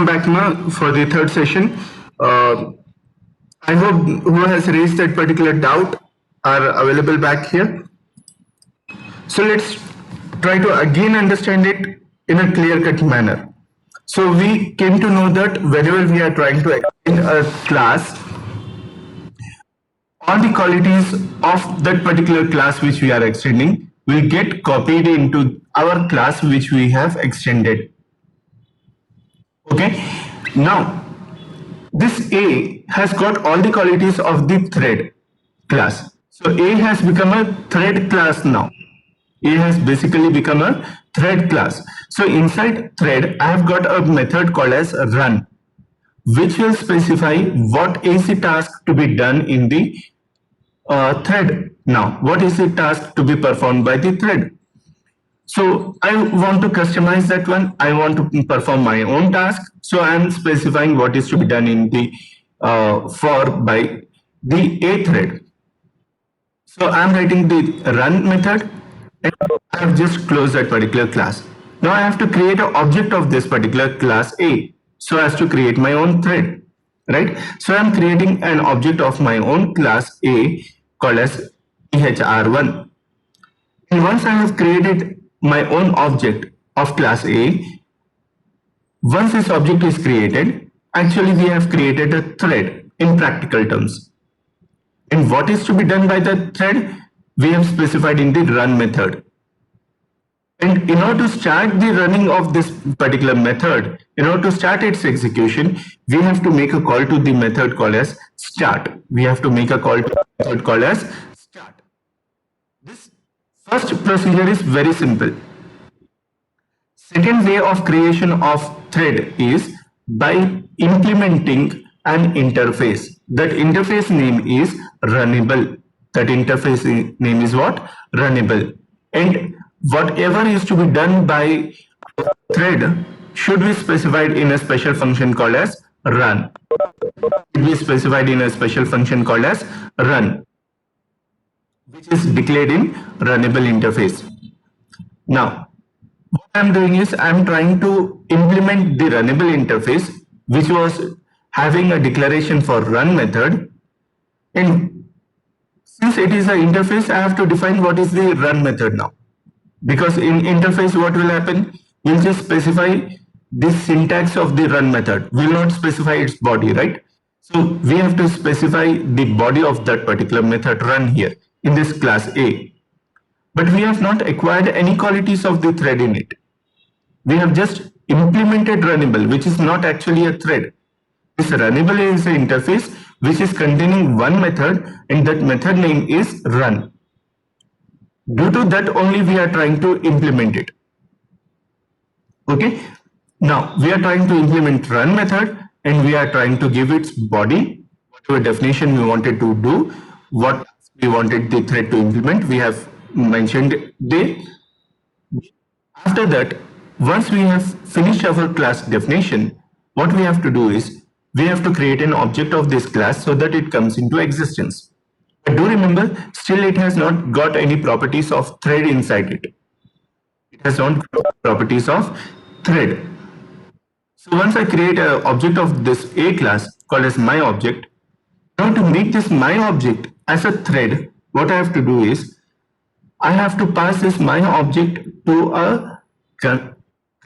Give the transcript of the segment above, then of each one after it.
Welcome back, Ma, for the third session. I hope who has raised that particular doubt are available back here. So let's try to again understand it in a clear-cut manner. So we came to know that whenever we are trying to extend a class, all the qualities of that particular class which we are extending will get copied into our class which we have extended. Okay, now this A has got all the qualities of the thread class. So A has become a thread class now. A has basically become a thread class. So inside thread, I have got a method called as run, which will specify what is the task to be done in the thread. Now, what is the task to be performed by the thread? So I want to customize that one. I want to perform my own task. So I am specifying what is to be done in the for by the A thread. So I am writing the run method and I have just closed that particular class. Now I have to create an object of this particular class A so as to create my own thread, right? So I am creating an object of my own class A called as THR1. And once I have created my own object of class A, once this object is created, actually we have created a thread in practical terms. And what is to be done by the thread? We have specified in the run method. And in order to start the running of this particular method, in order to start its execution, we have to make a call to the method called as start. We have to make a call to the method called as start. This first procedure is very simple. Second way of creation of thread is by implementing an interface. That interface name is runnable. That interface name is what? Runnable. And whatever is to be done by a thread should be specified in a special function called as run. Should be specified in a special function called as run, which is declared in runnable interface. Now, what I'm doing is I'm trying to implement the runnable interface, which was having a declaration for run method. And since it is an interface, I have to define what is the run method now. Because in interface, what will happen? We'll just specify the syntax of the run method. We'll not specify its body, right? So we have to specify the body of that particular method run here in this class A. But we have not acquired any qualities of the thread in it. We have just implemented runnable, which is not actually a thread. This runnable is an interface which is containing one method, and that method name is run. Due to that only we are trying to implement it. Okay. Now we are trying to implement run method and we are trying to give its body, whatever definition we wanted to do, what we wanted the thread to implement, we have mentioned there. After that, once we have finished our class definition, what we have to do is we have to create an object of this class so that it comes into existence. But do remember, still it has not got any properties of thread inside it. It has not got properties of thread. So once I create an object of this A class called as my object, now to make this my object as a thread, what I have to do is I have to pass this my object to a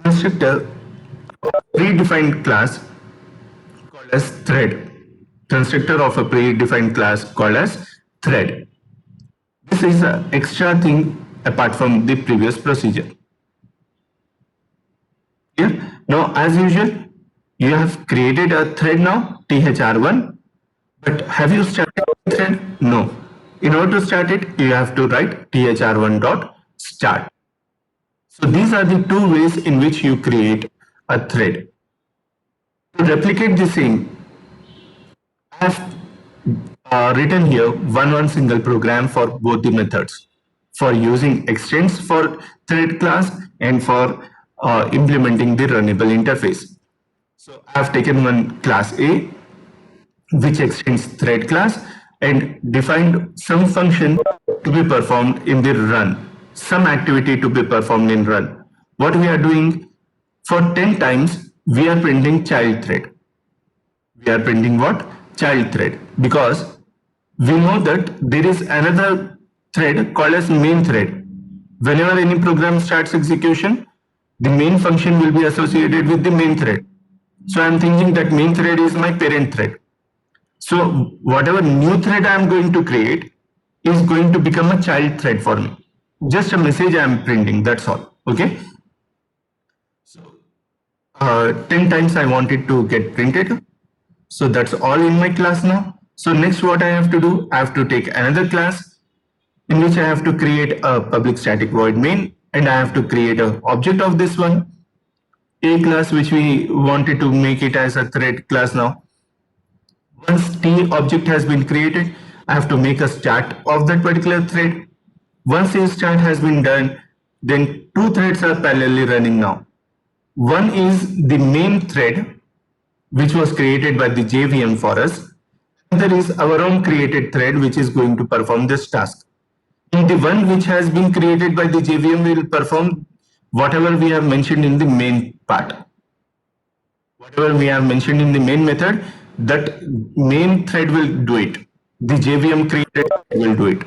constructor, predefined class called as thread. Constructor of a predefined class called as thread. This is an extra thing apart from the previous procedure. Here, now as usual, you have created a thread now, THR1, but have you started the thread? No. In order to start it, you have to write thr1.start. So these are the two ways in which you create a thread. To replicate the same, I have written here one single program for both the methods, for using extends for thread class and for implementing the runnable interface. So I have taken one class A which extends thread class and defined some function to be performed in the run, some activity to be performed in run. What we are doing, for 10 times we are printing child thread. We are printing what? Child thread, because we know that there is another thread called as main thread. Whenever any program starts execution, the main function will be associated with the main thread. So I'm thinking that main thread is my parent thread. So whatever new thread I'm going to create is going to become a child thread for me. Just a message I'm printing, that's all. Okay. 10 times I want it to get printed. So that's all in my class now. So next what I have to do, I have to take another class in which I have to create a public static void main, and I have to create an object of this one, a class, which we wanted to make it as a thread class now. Once T object has been created, I have to make a start of that particular thread. Once a start has been done, then two threads are parallelly running now. One is the main thread, which was created by the JVM for us. Another is our own created thread, which is going to perform this task. And the one which has been created by the JVM will perform whatever we have mentioned in the main part. Whatever we have mentioned in the main method, that main thread will do it. The JVM created will do it.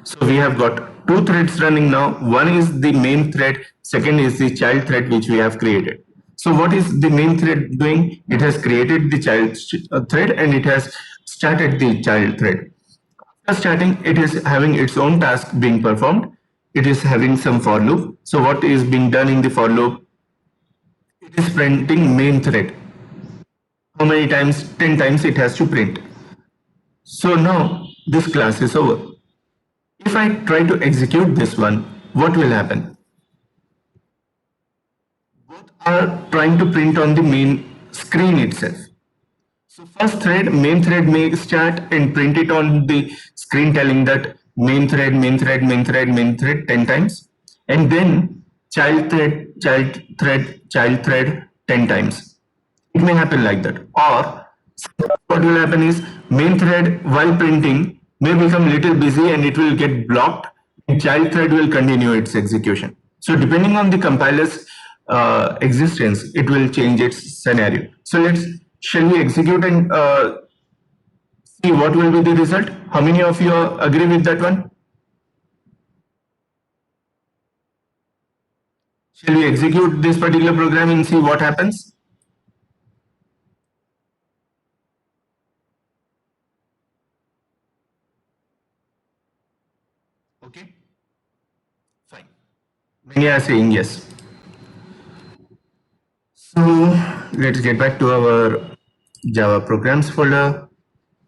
So we have got two threads running now. One is the main thread, second is the child thread which we have created. So what is the main thread doing? It has created the child thread and it has started the child thread. After starting, it is having its own task being performed. It is having some for loop. So what is being done in the for loop? It is printing main thread. How many times? 10 times it has to print. So now this class is over. If I try to execute this one, what will happen? Both are trying to print on the main screen itself. So first thread, main thread may start and print it on the screen telling that main thread, main thread, main thread, main thread 10 times. And then child thread, child thread, child thread 10 times. It may happen like that. Or what will happen is main thread while printing may become little busy and it will get blocked and child thread will continue its execution. So depending on the compiler's existence, it will change its scenario. So shall we execute and see what will be the result? How many of you agree with that one? Shall we execute this particular program and see what happens? Okay, fine. Many are saying yes. So let's get back to our Java programs folder.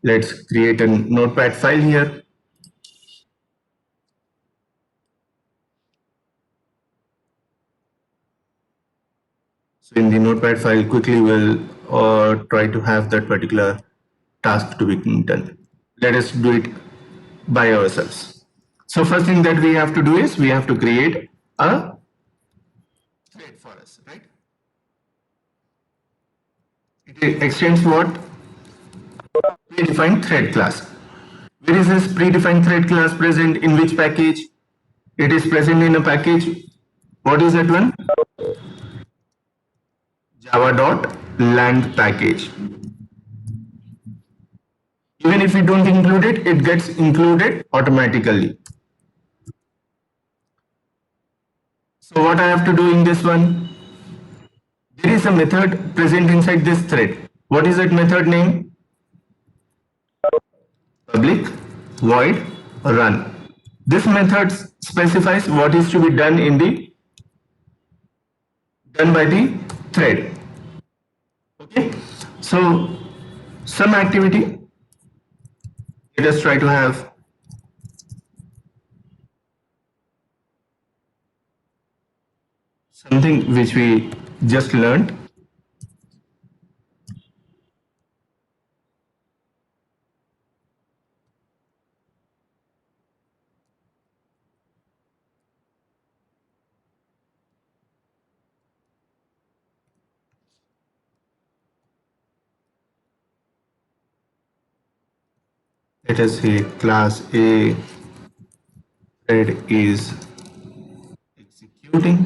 Let's create a notepad file here. So in the notepad file, quickly we'll try to have that particular task to be done. Let us do it by ourselves. So first thing that we have to do is we have to create a thread for us, right? It extends what? Predefined thread class. Where is this predefined thread class present? In which package? It is present in a package. What is that one? Java.land package. Even if we don't include it, it gets included automatically. So what I have to do in this one? There is a method present inside this thread. What is that method name? Public void run. This method specifies what is to be done by the thread. Okay. So some activity. Let us try to have something which we just learned. Let us say class A thread is executing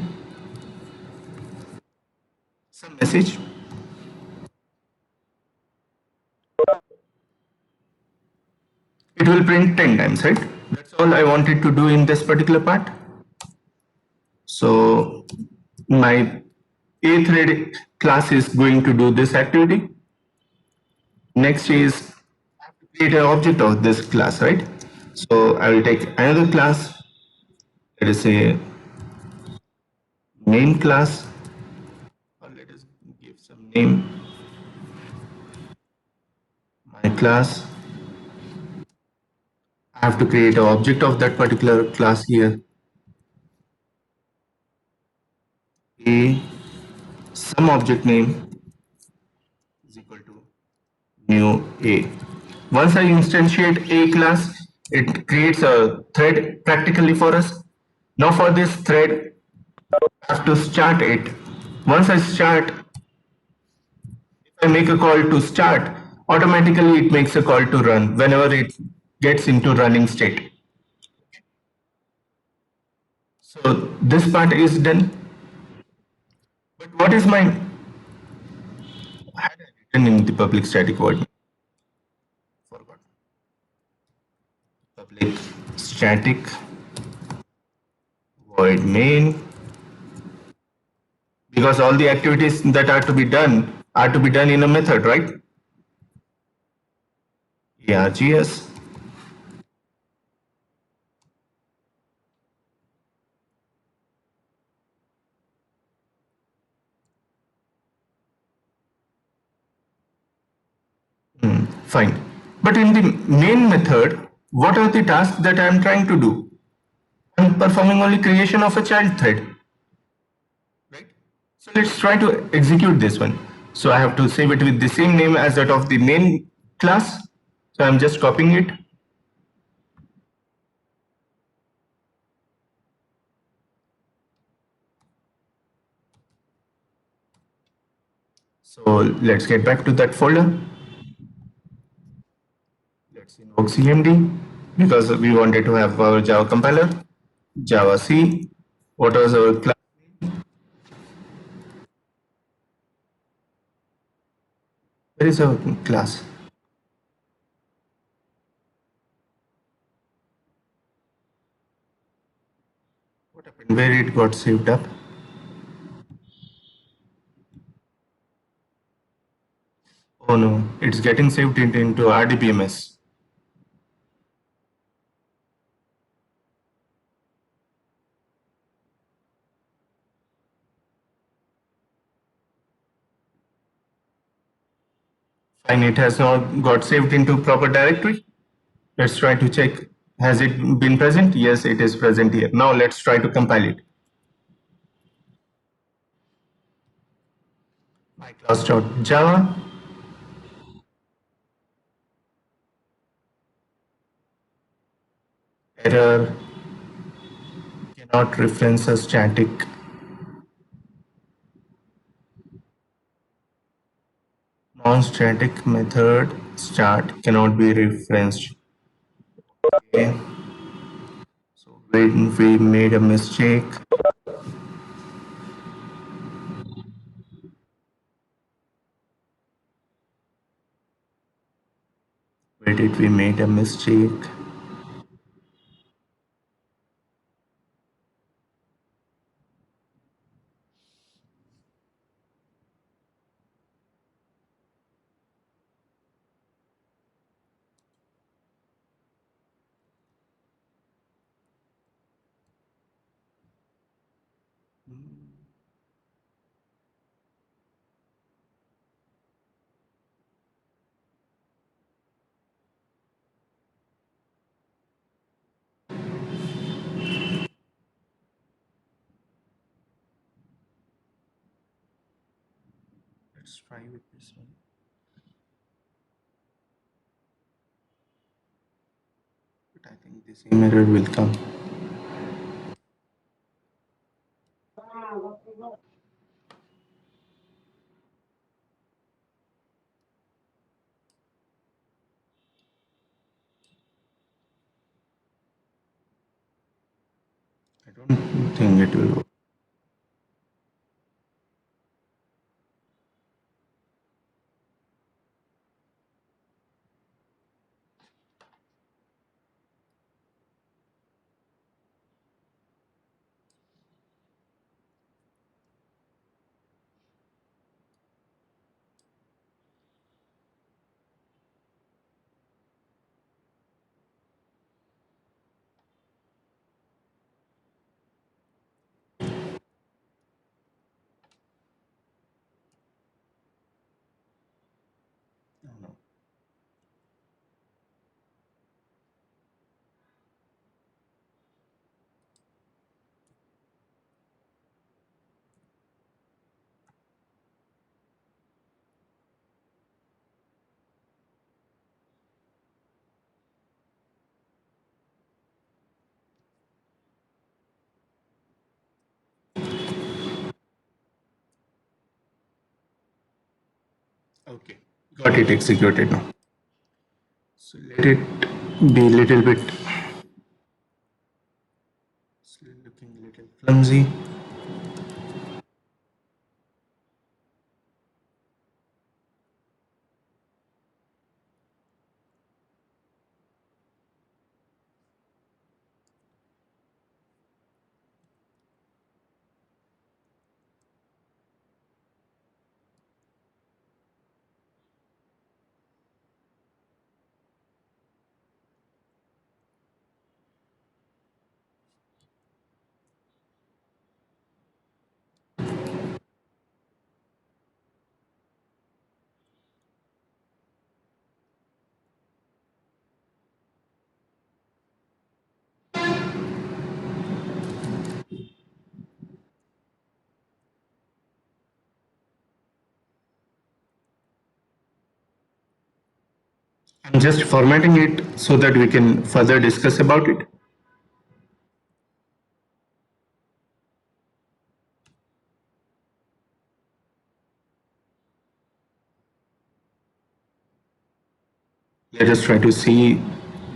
some message. it will print 10 times, right? That's all I wanted to do in this particular part. So my A thread class is going to do this activity. Next is create an object of this class, right? So I will take another class, let us say main class, or let us give some name, my class. I have to create an object of that particular class here. A some object name is equal to new A. Once I instantiate A class, it creates a thread practically for us. Now for this thread, I have to start it. Once I start, if I make a call to start, automatically it makes a call to run whenever it gets into running state. So this part is done. But what is my written in the public static void? Forgot. Public static void main, because all the activities that are to be done in a method, right? ARGS. Fine. But in the main method, what are the tasks that I am trying to do? I'm performing only creation of a child thread, right? So let's try to execute this one. So I have to save it with the same name as that of the main class. So I'm just copying it. So let's get back to that folder. Let's invoke CMD because we wanted to have our Java compiler, Java C. What was our class? Where is our class? What happened? Where it got saved up? Oh no, it's getting saved into RDBMS. Fine, it has not got saved into proper directory. Let's try to check. Has it been present? Yes, it is present here. Now let's try to compile it. My class.java error cannot reference a static non-static method start cannot be referenced. Okay. So when we made a mistake, where did we made a mistake? Let's try with this one. But I think the same error will come. I don't think it will work. Okay, got it executed now. So let it be a little bit looking a little clumsy. I'm just formatting it so that we can further discuss about it. Let us try to see,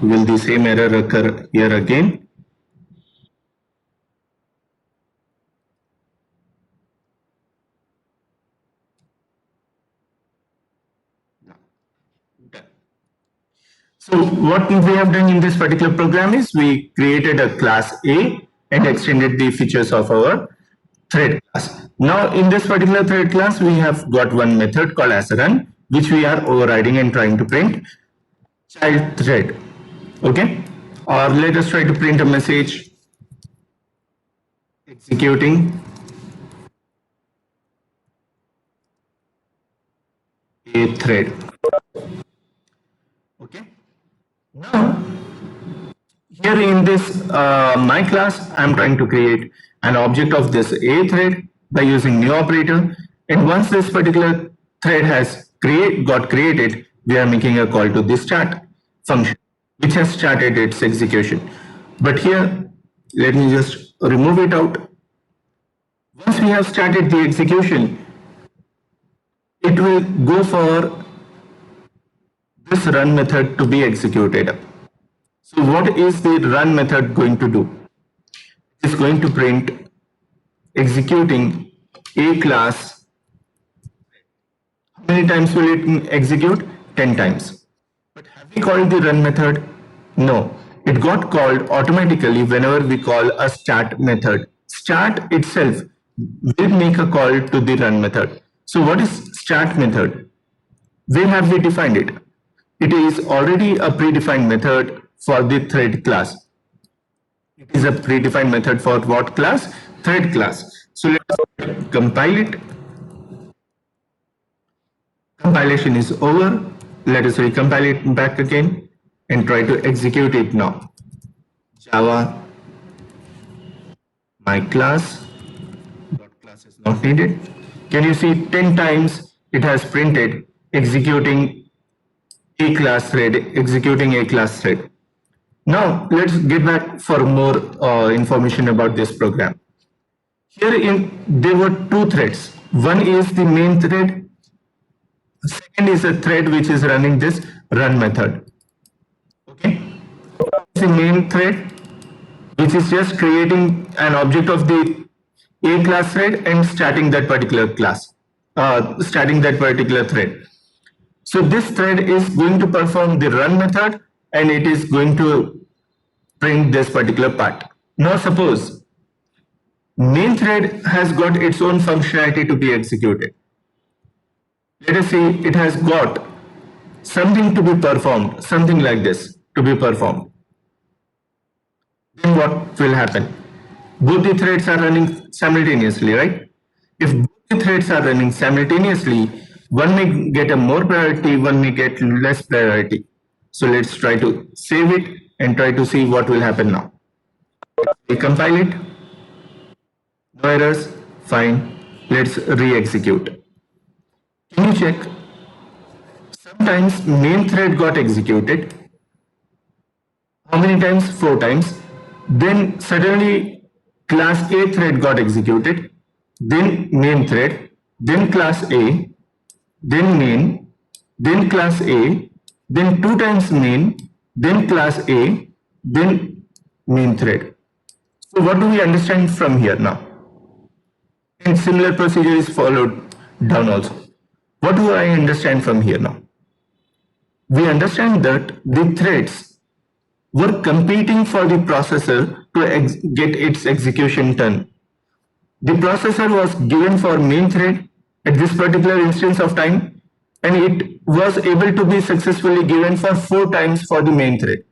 will the same error occur here again? Done. So what we have done in this particular program is we created a class A and extended the features of our thread class. Now in this particular thread class, we have got one method called as run, which we are overriding and trying to print child thread. Okay. Or let us try to print a message executing a thread. Okay. Now here in this my class, I'm trying to create an object of this A thread by using new operator. And once this particular thread has got created, we are making a call to this start function, which has started its execution. But here, let me just remove it out. Once we have started the execution, it will go for this run method to be executed. So what is the run method going to do? It's going to print executing a class. How many times will it execute? 10 times. But have we called the run method? No. It got called automatically whenever we call a start method. Start itself will make a call to the run method. So what is start method? Where have we defined it? It is already a predefined method for the thread class. It is a predefined method for what class? Thread class. So let's compile it. Compilation is over. Let us recompile it back again and try to execute it now. Java my class dot class is not needed. Can you see 10 times it has printed executing a class thread, executing a class thread. Now let's get back for more information about this program. Here there were two threads. One is the main thread. Second is a thread which is running this run method. Okay. The main thread which is just creating an object of the A class thread and starting that particular class, starting that particular thread. So this thread is going to perform the run method and it is going to print this particular part. Now suppose main thread has got its own functionality to be executed. Let us say it has got something to be performed, something like this to be performed. Then what will happen? Both the threads are running simultaneously, right? If both the threads are running simultaneously, one may get a more priority, one may get less priority. So let's try to save it and try to see what will happen now. We compile it. No errors. Fine. Let's re-execute. Can you check? Sometimes main thread got executed. How many times? 4 times. Then suddenly class A thread got executed. Then main thread. Then class A. then main, then class A, then 2 times main, then class A, then main thread. So what do we understand from here now? And similar procedure is followed down also. What do I understand from here now? We understand that the threads were competing for the processor to get its execution done. The processor was given for main thread at this particular instance of time, and it was able to be successfully given for 4 times for the main thread.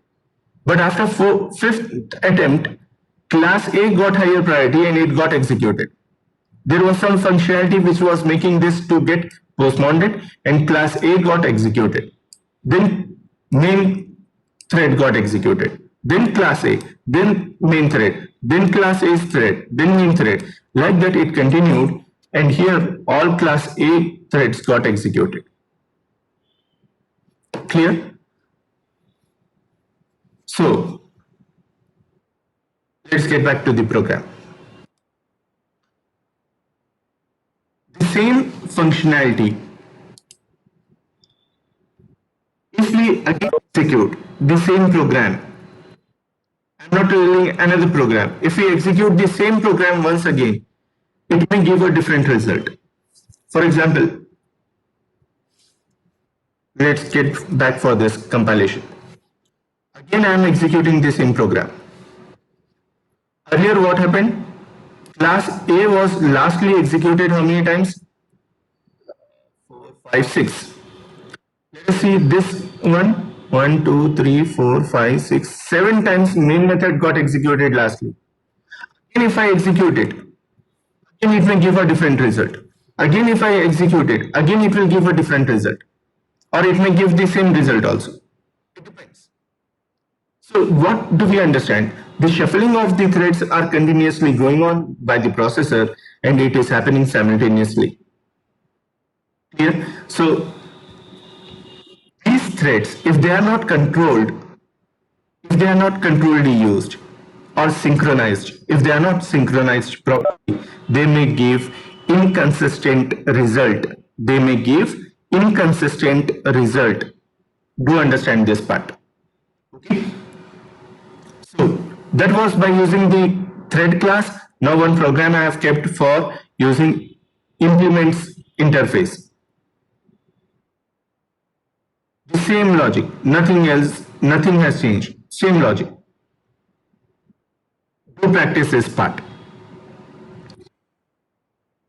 But after fifth attempt, class A got higher priority and it got executed. There was some functionality which was making this to get postmoded, and class A got executed. Then main thread got executed. Then class A, then main thread, then class A's thread, then main thread. Like that it continued, and here all class A threads got executed. Clear? So let's get back to the program. The same functionality, if we again execute the same program, I'm not telling another program. If we execute the same program once again, it may give a different result. For example, let's get back for this compilation. Again, I am executing the same program. Earlier, what happened? Class A was lastly executed how many times? 4, 5, 6. Let us see this one. 1, 2, 3, 4, 5, 6, 7 times main method got executed lastly. And if I execute it, again it may give a different result. Again if I execute it, again it will give a different result. Or it may give the same result also. It depends. So what do we understand? The shuffling of the threads are continuously going on by the processor, and it is happening simultaneously. Clear? So these threads, if they are not controlled used or synchronized, if they are not synchronized properly, they may give inconsistent result. They may give inconsistent result. Do understand this part. Okay. So that was by using the thread class. Now one program I have kept for using implements interface. The same logic, nothing else, nothing has changed. Same logic. Do practice this part.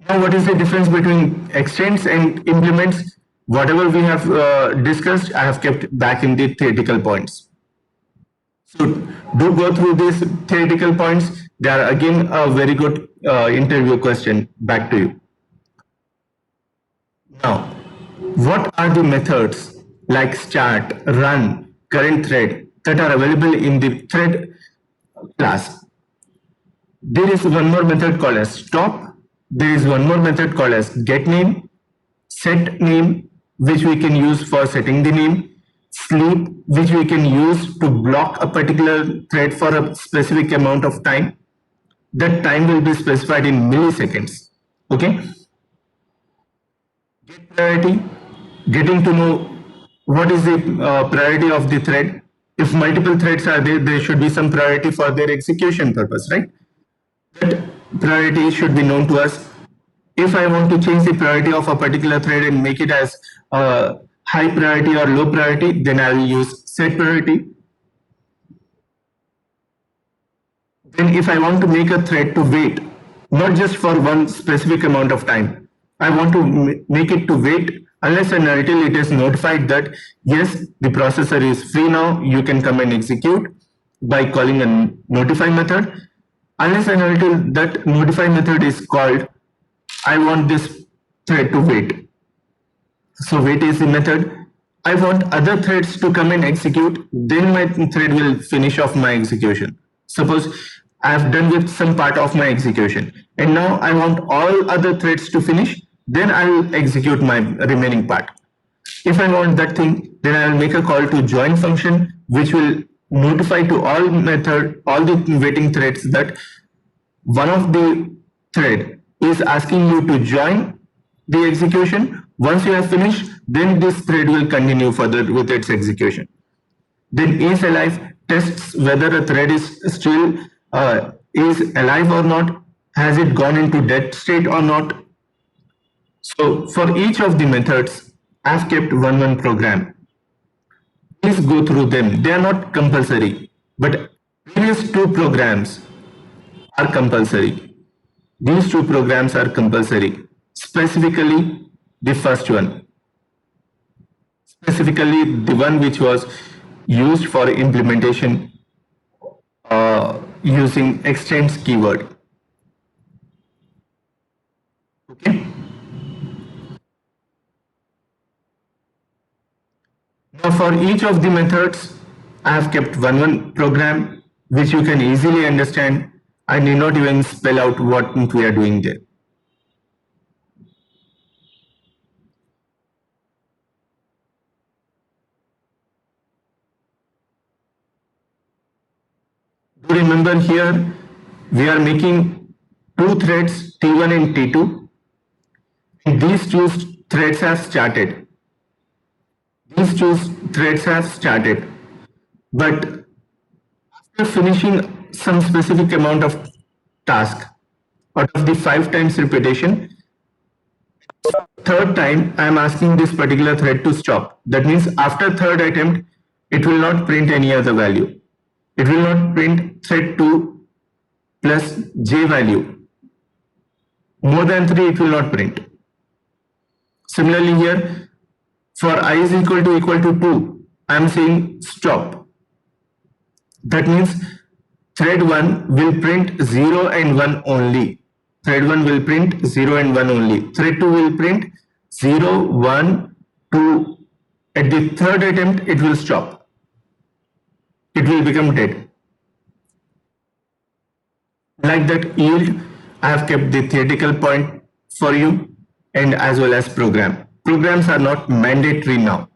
Now, what is the difference between extends and implements? Whatever we have discussed, I have kept back in the theoretical points. So, do go through these theoretical points. They are again a very good interview question. Back to you. Now, what are the methods like start, run, current thread that are available in the thread class? There is one more method called as stop. There is one more method called as get name, set name, which we can use for setting the name, sleep, which we can use to block a particular thread for a specific amount of time. That time will be specified in milliseconds. Okay. Get priority, getting to know what is the priority of the thread. If multiple threads are there, there should be some priority for their execution purpose, right? That priority should be known to us. If I want to change the priority of a particular thread and make it as high priority or low priority, then I will use set priority. Then if I want to make a thread to wait, not just for one specific amount of time, I want to make it to wait unless and until it is notified that yes, the processor is free now, you can come and execute by calling a notify method. Unless and until that notify method is called, I want this thread to wait. So wait is the method. I want other threads to come and execute, then my thread will finish off my execution. Suppose I have done with some part of my execution, and now I want all other threads to finish, then I will execute my remaining part. If I want that thing, then I will make a call to join function, which will notify to all the waiting threads that one of the thread is asking you to join the execution, Once you have finished, then this thread will continue further with its execution. Then isAlive tests whether a thread is still is alive or not. Has it gone into dead state or not? So for each of the methods, I've kept one program. Please go through them. They are not compulsory, but previous two programs are compulsory. These two programs are compulsory. Specifically, the first one. Specifically, the one which was used for implementation using extends keyword. Okay. Now for each of the methods, I have kept one program which you can easily understand. I need not even spell out what we are doing there. Do remember here, we are making two threads T1 and T2. These two threads have started. These two threads have started. But after finishing some specific amount of task, out of the 5 times repetition, third time I am asking this particular thread to stop. That means after third attempt, it will not print any other value. It will not print thread 2 plus j value. More than 3, it will not print. Similarly here, for I is equal to 2, I am saying stop. That means thread 1 will print 0 and 1 only. Thread 1 will print 0 and 1 only. Thread 2 will print 0, 1, 2. At the third attempt, it will stop. It will become dead. Like that yield, I have kept the theoretical point for you and as well as program. Programs are not mandatory now.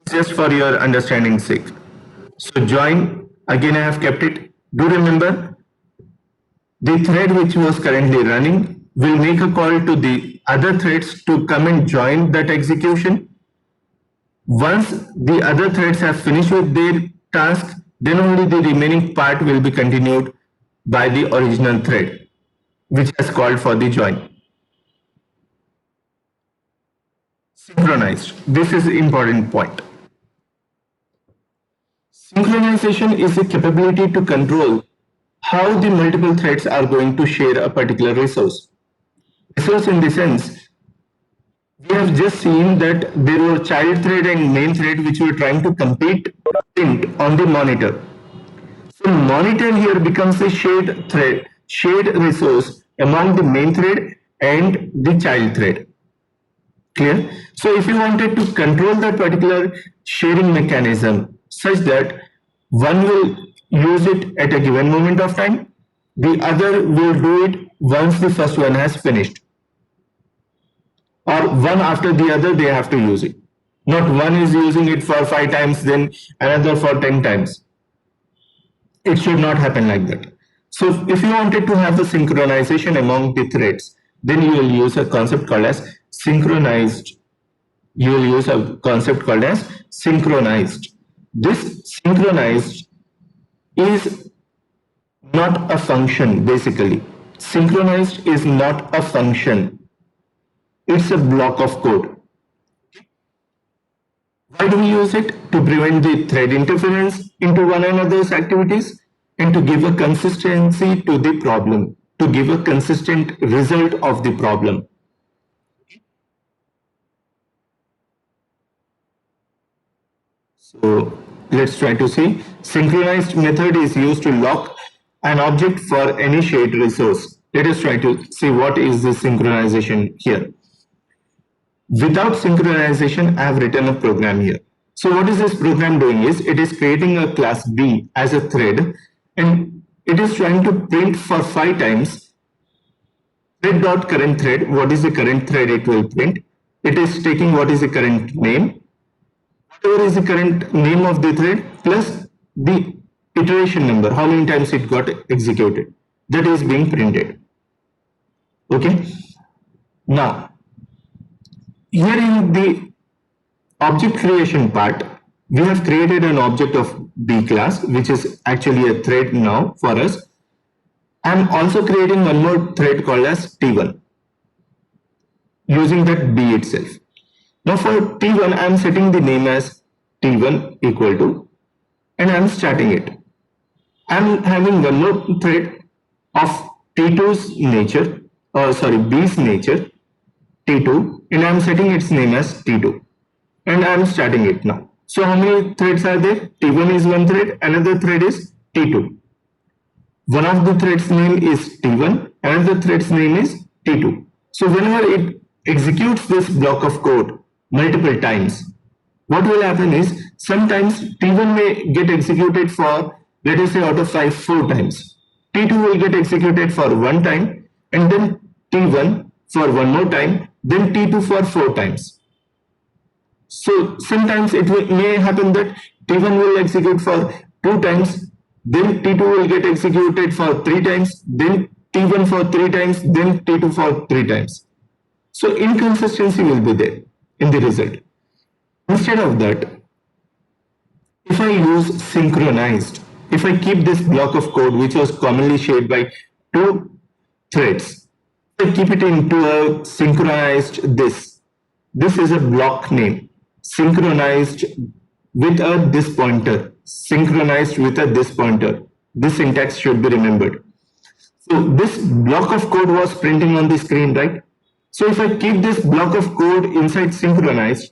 Just for your understanding sake. So join, again I have kept it. Do remember, the thread which was currently running will make a call to the other threads to come and join that execution. Once the other threads have finished with their task, then only the remaining part will be continued by the original thread, which has called for the join. Synchronized. This is an important point. Synchronization is the capability to control how the multiple threads are going to share a particular resource. Resource in the sense, we have just seen that there were child thread and main thread which were trying to compete on the monitor. So monitor here becomes a shared thread, shared resource among the main thread and the child thread. Clear? So if you wanted to control that particular sharing mechanism such that one will use it at a given moment of time, the other will do it once the first one has finished. Or one after the other, they have to use it. Not one is using it for 5 times, then another for 10 times. It should not happen like that. So if you wanted to have the synchronization among the threads, then you will use a concept called as synchronized. You will use a concept called as synchronized. This synchronized is not a function, basically. Synchronized is not a function. It's a block of code. Why do we use it? To prevent the thread interference into one another's activities and to give a consistency to the problem, to give a consistent result of the problem. So let's try to see. Synchronized method is used to lock an object for any shared resource. Let us try to see what is the synchronization here. Without synchronization, I have written a program here. So what is this program doing is, it is creating a class B as a thread and it is trying to print for 5 times thread.current thread. What is the current thread it will print? It is taking what is the current name, whatever is the current name of the thread plus the iteration number, how many times it got executed. That is being printed. Okay. Now, here in the object creation part, we have created an object of B class, which is actually a thread now for us. I'm also creating one more thread called as T1 using that B itself. Now for T1, I'm setting the name as T1 equal to, and I'm starting it. I'm having one more thread of T2's nature, or sorry, B's nature, T2, and I'm setting its name as T2. And I'm starting it now. So how many threads are there? T1 is one thread, another thread is T2. One of the threads name is T1, another thread's name is T2. So whenever it executes this block of code multiple times, what will happen is sometimes T1 may get executed for, let us say out of 5, 4 times. T2 will get executed for 1 time, and then T1 for 1 more time, then T2 for 4 times. So sometimes it may happen that T1 will execute for 2 times, then T2 will get executed for 3 times, then T1 for 3 times, then T2 for 3 times. So inconsistency will be there in the result. Instead of that, if I use synchronized, if I keep this block of code which was commonly shared by 2 threads, I keep it into a synchronized this. This is a block name, synchronized with a this pointer, synchronized with a this pointer. This syntax should be remembered. So this block of code was printing on the screen, right? So if I keep this block of code inside synchronized,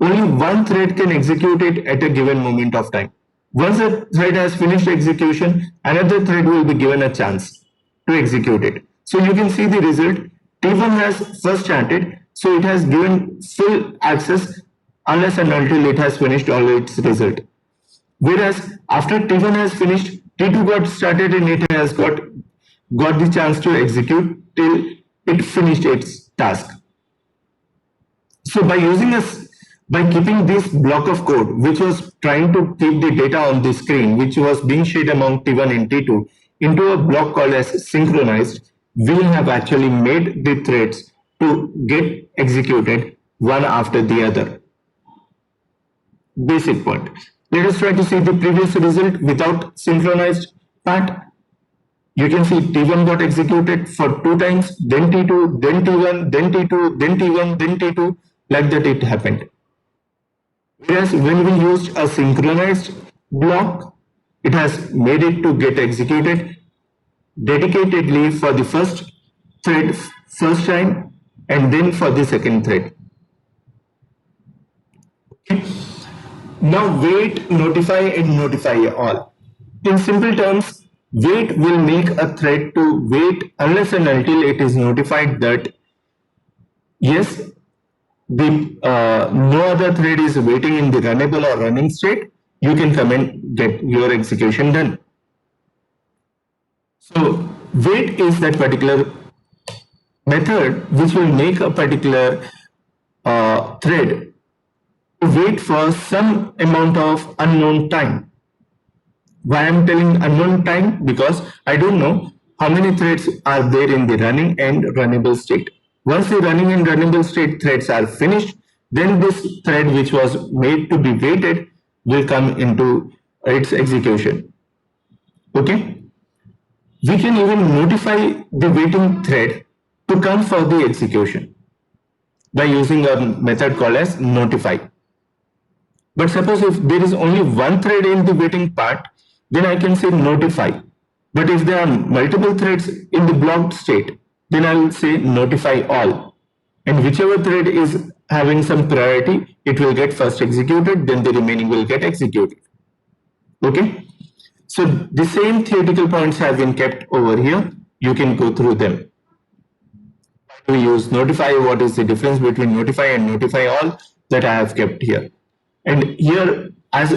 only one thread can execute it at a given moment of time. Once a thread has finished execution, another thread will be given a chance to execute it. So you can see the result. T1 has first started, so it has given full access unless and until it has finished all its result. Whereas after T1 has finished, T2 got started and it has got the chance to execute till it finished its task. So by keeping this block of code, which was trying to keep the data on the screen, which was being shared among T1 and T2, into a block called as synchronized, we have actually made the threads to get executed one after the other. Basic point. Let us try to see the previous result without synchronized part. You can see T1 got executed for 2 times, then T2, then T1, then T2, then T1, then T2, like that it happened. Whereas when we used a synchronized block, it has made it to get executed dedicatedly for the first thread first time and then for the second thread. Okay. Now wait, notify and notify all. In simple terms, wait will make a thread to wait unless and until it is notified that yes, the no other thread is waiting in the runnable or running state, you can come and get your execution done. So wait is that particular method which will make a particular thread to wait for some amount of unknown time. Why I'm telling unknown time? Because I don't know how many threads are there in the running and runnable state. Once the running and runnable state threads are finished, then this thread which was made to be waited will come into its execution. Okay? We can even notify the waiting thread to come for the execution by using a method called as notify. But suppose if there is only one thread in the waiting part, then I can say notify. But if there are multiple threads in the blocked state, then I will say notify all. And whichever thread is having some priority, it will get first executed, then the remaining will get executed. Okay? So the same theoretical points have been kept over here. You can go through them. We use notify, what is the difference between notify and notify all, that I have kept here. And here, as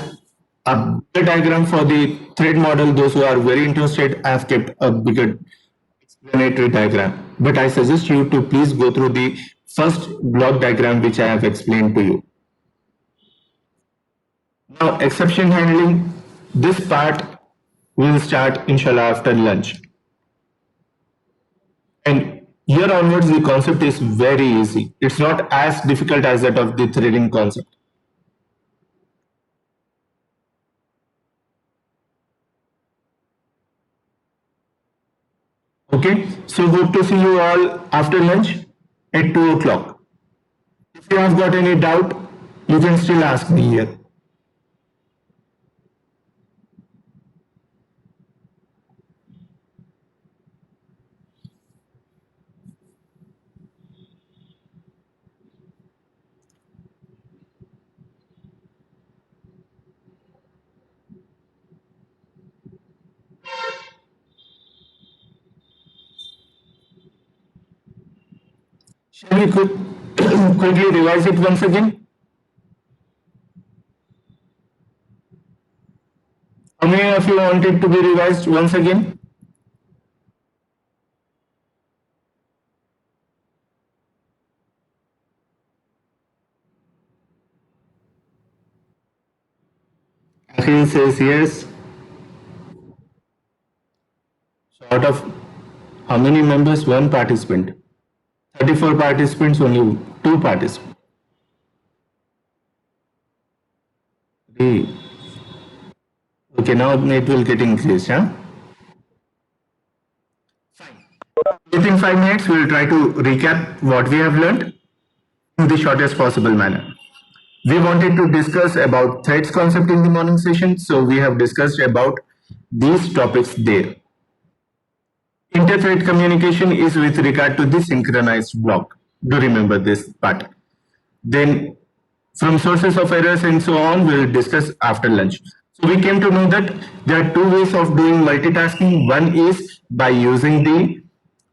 a bigger diagram for the thread model, those who are very interested, I have kept a bigger explanatory diagram. But I suggest you to please go through the first block diagram which I have explained to you. Now, exception handling, this part we will start inshallah after lunch. And Here onwards, the concept is very easy. It's not as difficult as that of the threading concept. Okay, so hope to see you all after lunch at 2 o'clock. If you have got any doubt, you can still ask me here. Shall we quickly revise it once again? How many of you want it to be revised once again? Akhil says yes. So out of how many members? One participant. 34 participants, only two participants. Okay, now it will get increased, huh? Within 5 minutes, we will try to recap what we have learned in the shortest possible manner. We wanted to discuss about threads concept in the morning session, so we have discussed about these topics there. Inter-thread communication is with regard to the synchronized block. Do remember this part. Then from sources of errors and so on, we'll discuss after lunch. So we came to know that there are two ways of doing multitasking. One is by using the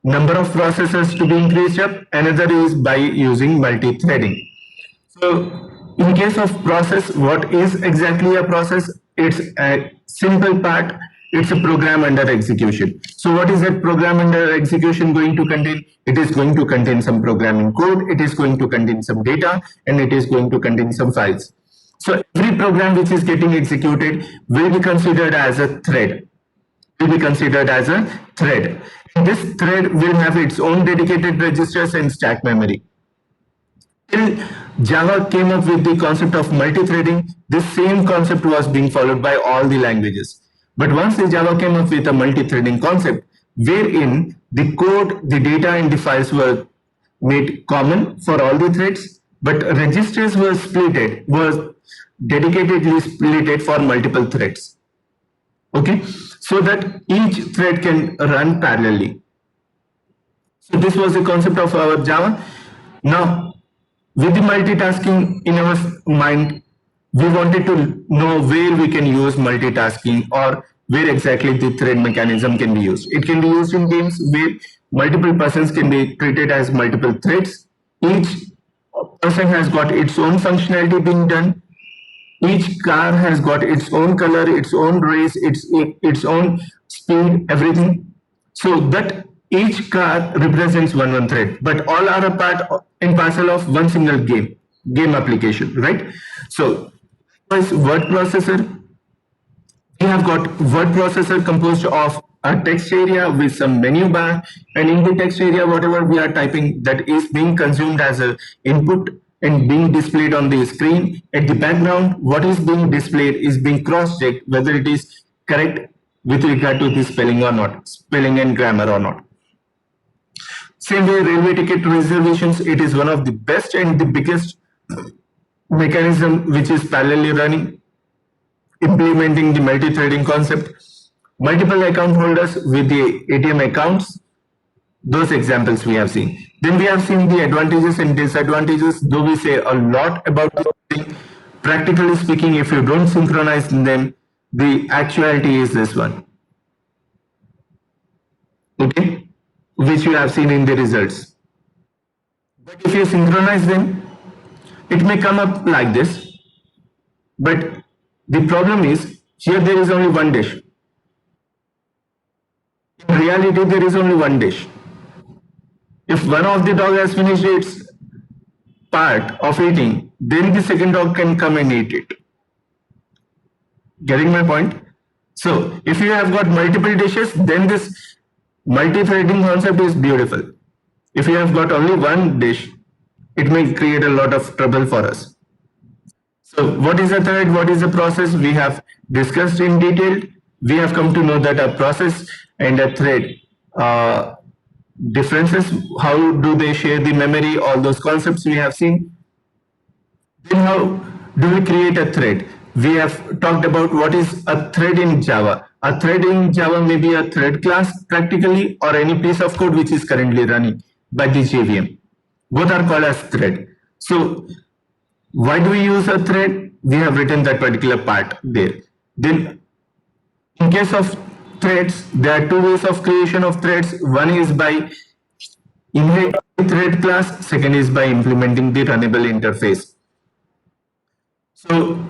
number of processes to be increased up. Another is by using multi-threading. So in case of process, what is exactly a process? It's a simple part. It's a program under execution. So what is that program under execution going to contain? It is going to contain some programming code. It is going to contain some data, and it is going to contain some files. So every program which is getting executed will be considered as a thread. Will be considered as a thread. This thread will have its own dedicated registers and stack memory. Till Java came up with the concept of multi-threading, this same concept was being followed by all the languages. But once the Java came up with a multi-threading concept, wherein the code, the data, and the files were made common for all the threads, but registers were splitted, was dedicatedly splitted for multiple threads. Okay, so that each thread can run parallelly. So this was the concept of our Java. Now, with the multitasking in our mind, we wanted to know where we can use multitasking or where exactly the thread mechanism can be used. It can be used in games where multiple persons can be treated as multiple threads. Each person has got its own functionality being done. Each car has got its own color, its own race, its own speed, everything. So that each car represents one thread, but all are a part and parcel of one single game application, right? So, word processor, we have got word processor composed of a text area with some menu bar, and in the text area, whatever we are typing, that is being consumed as a input and being displayed on the screen. At the background, what is being displayed is being cross-checked whether it is correct with regard to the spelling or not, spelling and grammar or not. Same way, railway ticket reservations, it is one of the best and the biggest mechanism which is parallelly running, implementing the multi-threading concept. Multiple account holders with the ATM accounts, those examples we have seen. Then we have seen the advantages and disadvantages, though we say a lot about this thing. Practically speaking, if you don't synchronize them, the actuality is this one. Okay? Which you have seen in the results. But if you synchronize them, it may come up like this. But the problem is, here there is only one dish. In reality, there is only one dish. If one of the dog has finished its part of eating, then the second dog can come and eat it. Getting my point? So, if you have got multiple dishes, then this multi-threading concept is beautiful. If you have got only one dish, it may create a lot of trouble for us. So what is a thread? What is the process? We have discussed in detail. We have come to know that a process and a thread differences, how do they share the memory, all those concepts we have seen. Then how do we create a thread? We have talked about what is a thread in Java. A thread in Java may be a thread class practically, or any piece of code which is currently running by the JVM. Both are called as thread. So why do we use a thread? We have written that particular part there. Then in case of threads, there are two ways of creation of threads. One is by inheriting thread class, second is by implementing the runnable interface. So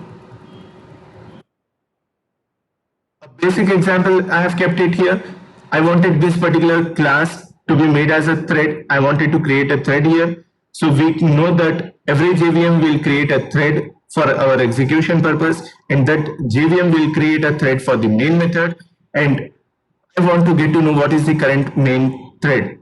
a basic example, I have kept it here. I wanted this particular class to be made as a thread. I wanted to create a thread here. So we know that every JVM will create a thread for our execution purpose, and that JVM will create a thread for the main method. And I want to get to know what is the current main thread.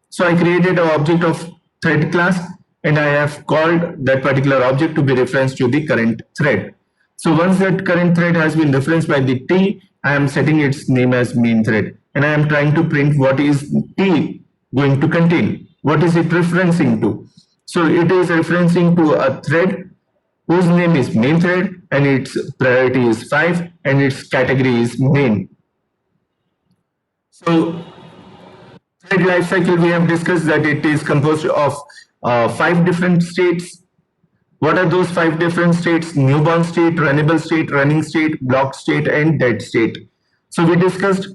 So I created an object of thread class, and I have called that particular object to be referenced to the current thread. So once that current thread has been referenced by the T, I am setting its name as main thread, and I am trying to print what is T going to contain. What is it referencing to? So it is referencing to a thread whose name is main thread, and its priority is 5, and its category is main. So thread lifecycle, we have discussed that it is composed of 5 different states. What are those 5 different states? Newborn state, runnable state, running state, blocked state, and dead state. So we discussed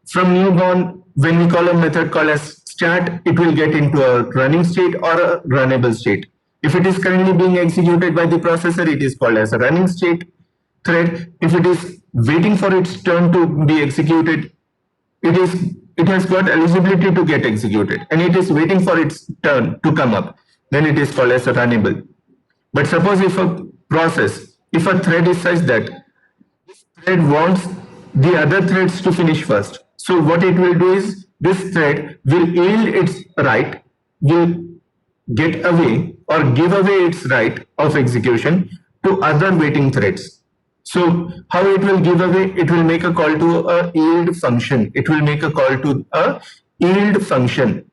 from newborn, when we call a method called as start, it will get into a running state or a runnable state. If it is currently being executed by the processor, it is called as a running state thread. If it is waiting for its turn to be executed, it has got eligibility to get executed, and it is waiting for its turn to come up, then it is called as a runnable. But suppose if a thread is such that this thread wants the other threads to finish first, so what it will do is this thread will yield its right, will get away or give away its right of execution to other waiting threads. So how it will give away? It will make a call to a yield function. It will make a call to a yield function.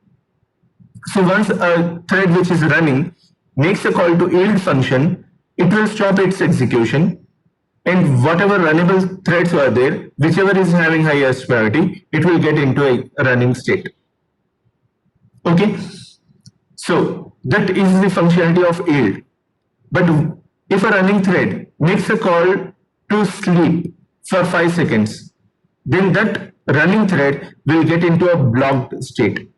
So once a thread which is running makes a call to yield function, it will stop its execution, and whatever runnable threads were there, whichever is having highest priority, it will get into a running state. Okay, so that is the functionality of yield. But if a running thread makes a call to sleep for 5 seconds, then that running thread will get into a blocked state,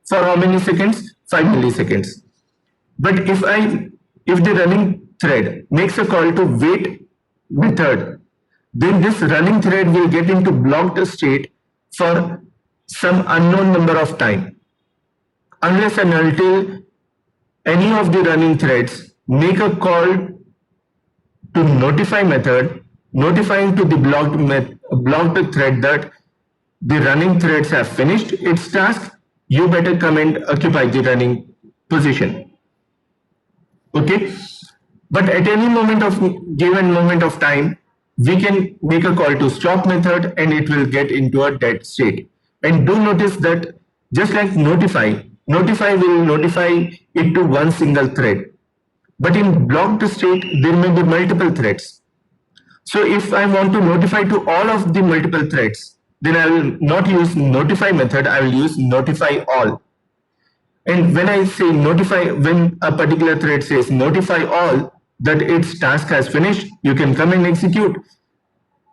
for how many seconds? 5 milliseconds. But if the running thread makes a call to wait method, then this running thread will get into blocked state for some unknown number of time, unless and until any of the running threads make a call to notify method, notifying to the blocked thread that the running threads have finished its task, you better come and occupy the running position. Okay, but at any given moment of time, we can make a call to stop method, and it will get into a dead state. And do notice that just like notify will notify it to one single thread, but in blocked state there may be multiple threads. So if I want to notify to all of the multiple threads, then I will not use notify method, I will use notify all. And when I say notify, when a particular thread says notify all that its task has finished, you can come and execute.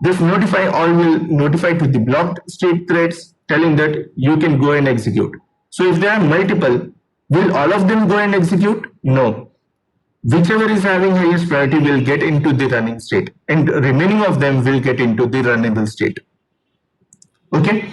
This notify all will notify to the blocked state threads, telling that you can go and execute. So if there are multiple, will all of them go and execute? No. Whichever is having highest priority will get into the running state, and remaining of them will get into the runnable state. Okay.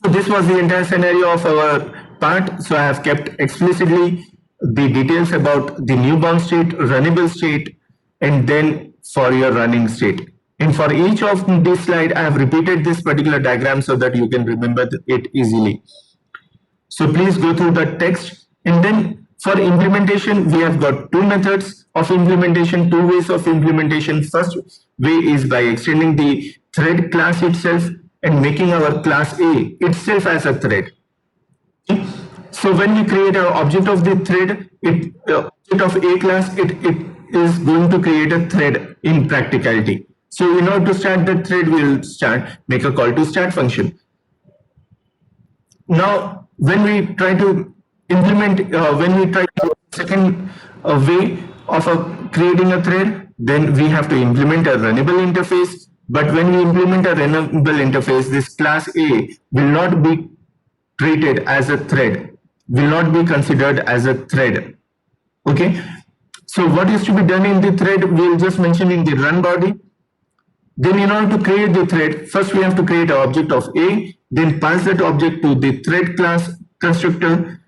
So this was the entire scenario of our part. So I have kept explicitly the details about the newborn state, runnable state, and then for your running state. And for each of this slide, I have repeated this particular diagram so that you can remember it easily. So please go through the text, and then for implementation, we have got two methods of implementation, two ways of implementation. First way is by extending the thread class itself and making our class A itself as a thread. Okay? So when we create an object of the thread, object of A class, it is going to create a thread in practicality. So in order to start the thread, we'll make a call to start function. Now, when we try to implement, when we try to second way of creating a thread, then we have to implement a runnable interface. But when we implement a runnable interface, this class A will not be treated as a thread, will not be considered as a thread. Okay. So what is to be done in the thread? We'll just mention in the run body. Then in order to create the thread, first we have to create an object of A, then pass that object to the thread class constructor,